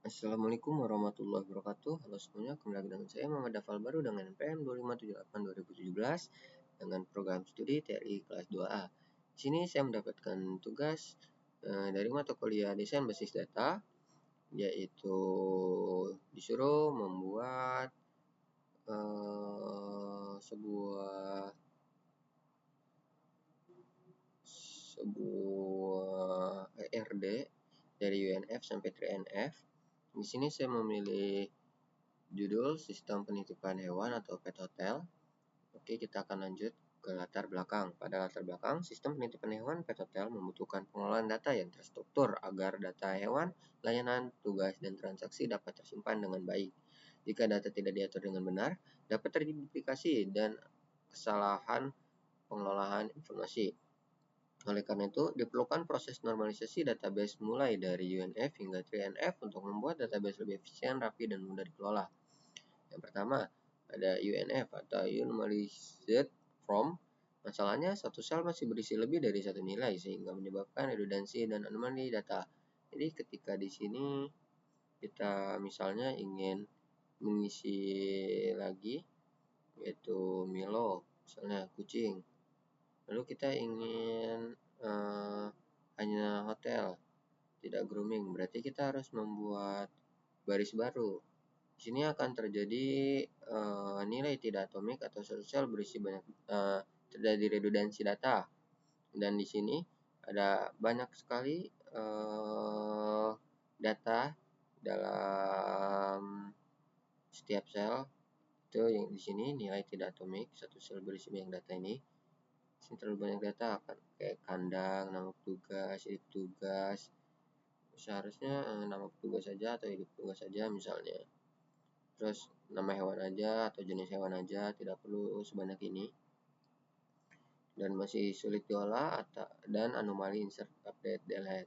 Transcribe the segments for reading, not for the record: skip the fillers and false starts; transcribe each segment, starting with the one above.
Assalamualaikum warahmatullahi wabarakatuh. Halo semuanya, kembali lagi dengan saya Muhammad Dafal baru dengan NPM 2578-2017 dengan program studi TRI kelas 2A. Di sini saya mendapatkan tugas dari mata kuliah desain basis data, yaitu disuruh membuat sebuah ERD dari UNF sampai 3NF. Di sini saya memilih judul Sistem Penitipan Hewan atau Pet Hotel. Oke, kita akan lanjut ke latar belakang. Pada latar belakang, sistem penitipan hewan Pet Hotel membutuhkan pengelolaan data yang terstruktur agar data hewan, layanan, tugas, dan transaksi dapat tersimpan dengan baik. Jika data tidak diatur dengan benar, dapat terjadi duplikasi dan kesalahan pengelolaan informasi. Oleh karena itu, diperlukan proses normalisasi database mulai dari UNF hingga 3NF untuk membuat database lebih efisien, rapi, dan mudah dikelola. Yang pertama, ada UNF atau Normalized Form. Masalahnya, satu sel masih berisi lebih dari satu nilai sehingga menyebabkan redundansi dan anomali data. Jadi ketika di sini kita misalnya ingin mengisi lagi, yaitu Milo, misalnya kucing. Lalu kita ingin hanya hotel, tidak grooming. Berarti kita harus membuat baris baru. Di sini akan terjadi nilai tidak atomik atau sel berisi banyak terjadi redundansi data. Dan di sini ada banyak sekali data dalam setiap sel. Itu yang di sini nilai tidak atomik, satu sel berisi banyak data ini. Sini terlalu banyak data, kan kayak kandang, nama petugas, hidup petugas. Seharusnya nama petugas saja atau hidup petugas saja misalnya. Terus nama hewan aja atau jenis hewan aja, tidak perlu sebanyak ini. Dan masih sulit diolah dan anomali insert, update, delete.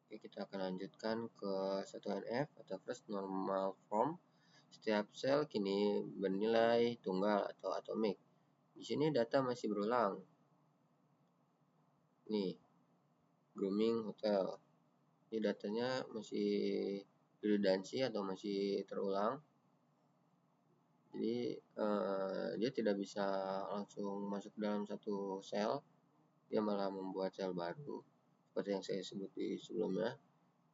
Oke, kita akan lanjutkan ke 1NF atau first normal form. Setiap sel kini bernilai tunggal atau atomik. Di sini data masih berulang. Nih, grooming hotel. Ini datanya masih redundansi atau masih terulang. Jadi dia tidak bisa langsung masuk dalam satu sel, dia malah membuat sel baru seperti yang saya sebut di sebelumnya.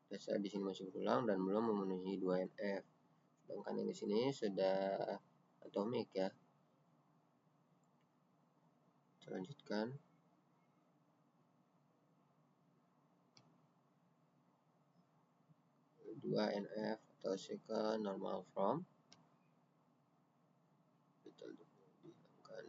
Data di sini masih berulang dan belum memenuhi 2NF. Sedangkan yang di sini sudah atomik ya. Kita lanjutkan. Dua NF atau second normal form.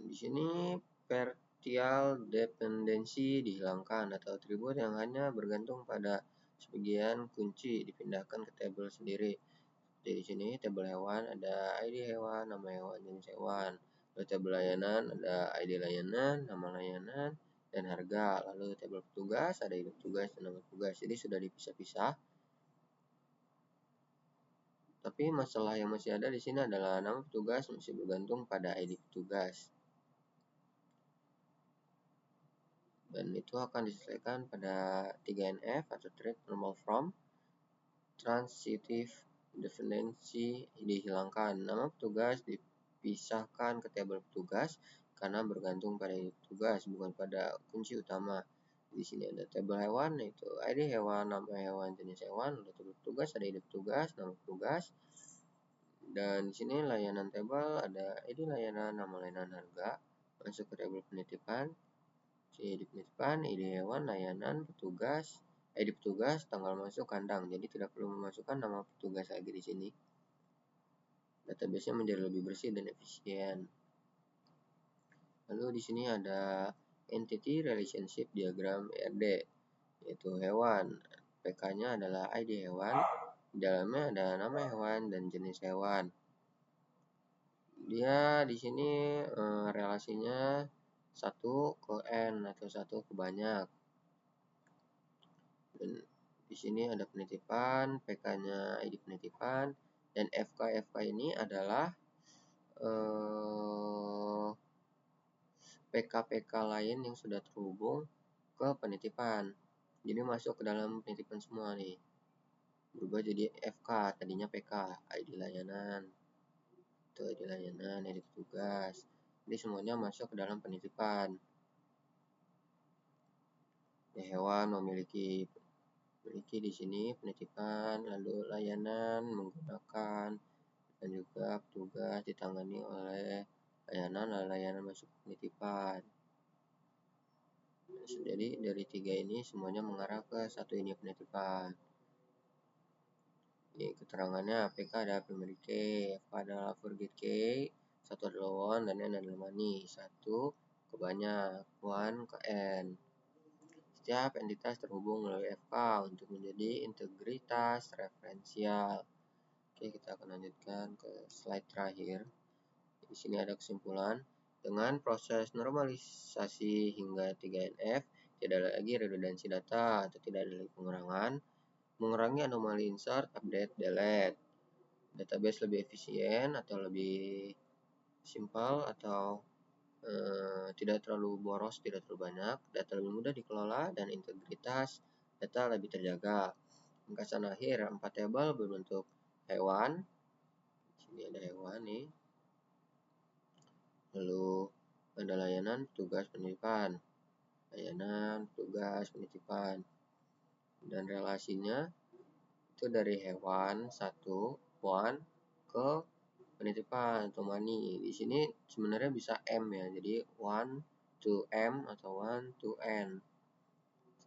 Di sini partial dependency dihilangkan atau atribut yang hanya bergantung pada sebagian kunci dipindahkan ke tabel sendiri. Jadi di sini tabel hewan ada ID hewan, nama hewan, jenis hewan. Lalu tabel layanan ada ID layanan, nama layanan, dan harga. Lalu tabel petugas ada ID petugas dan nama petugas. Jadi sudah dipisah-pisah. Tapi masalah yang masih ada di sini adalah nama petugas masih bergantung pada ID petugas. Dan itu akan diselesaikan pada 3NF atau Trade Normal Form. Transitive Dependency dihilangkan. Nama petugas dipisahkan ke tabel petugas karena bergantung pada ID petugas, bukan pada kunci utama. Di sini ada tabel hewan, yaitu ID hewan, nama hewan, jenis hewan. Lalu tabel petugas ada ID petugas, nama petugas. Dan di sini layanan tabel ada ID layanan, nama layanan, harga. Masuk ke tabel penitipan. ID penitipan, ID hewan, layanan, petugas, ID petugas, tanggal masuk, kandang. Jadi tidak perlu memasukkan nama petugas lagi di sini. Database-nya menjadi lebih bersih dan efisien. Lalu di sini ada Entity Relationship Diagram ERD, yaitu hewan. PK-nya adalah ID hewan. Di dalamnya ada nama hewan dan jenis hewan. Dia di sini relasinya 1 ke N atau 1 ke banyak. Dan di sini ada penitipan, PK-nya ID penitipan, dan FK ini adalah PK-PK lain yang sudah terhubung ke penitipan. Jadi masuk ke dalam penitipan semua nih. berubah jadi FK, tadinya PK, ID layanan. Itu ID layanan, edit tugas. Jadi semuanya masuk ke dalam penitipan. Ya, hewan memiliki di sini penitipan, lalu layanan menggunakan, dan juga tugas ditangani oleh layanan masuk penitipan. Jadi dari tiga ini semuanya mengarah ke satu ini penitipan. Ini keterangannya APK ada primary key, FK adalah forget key, satu adalah one dan n adalah money. Satu ke banyak, one ke n. Setiap entitas terhubung melalui FK untuk menjadi integritas referensial. Oke, kita akan lanjutkan ke slide terakhir. Di sini ada kesimpulan. Dengan proses normalisasi hingga 3NF, tidak ada lagi redundansi data atau tidak ada lagi pengurangan. Mengurangi anomali insert, update, delete. Database lebih efisien atau lebih simpel atau tidak terlalu boros, tidak terlalu banyak. Data lebih mudah dikelola dan integritas data lebih terjaga. Ringkasan akhir, 4 tabel berbentuk hewan. Di sini ada hewan nih. Lalu ada layanan, tugas, penitipan. Layanan, tugas, penitipan. Dan relasinya itu dari hewan 1, one ke penitipan atau money. Di sini sebenarnya bisa M ya. Jadi 1 to M atau 1 to N.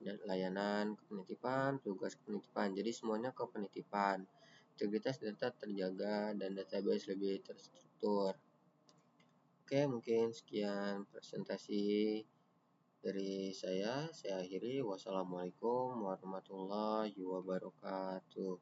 Layanan ke penitipan, tugas ke penitipan. Jadi semuanya ke penitipan. Integritas data terjaga dan database lebih terstruktur. Oke, mungkin sekian presentasi dari saya akhiri. Wassalamualaikum warahmatullahi wabarakatuh.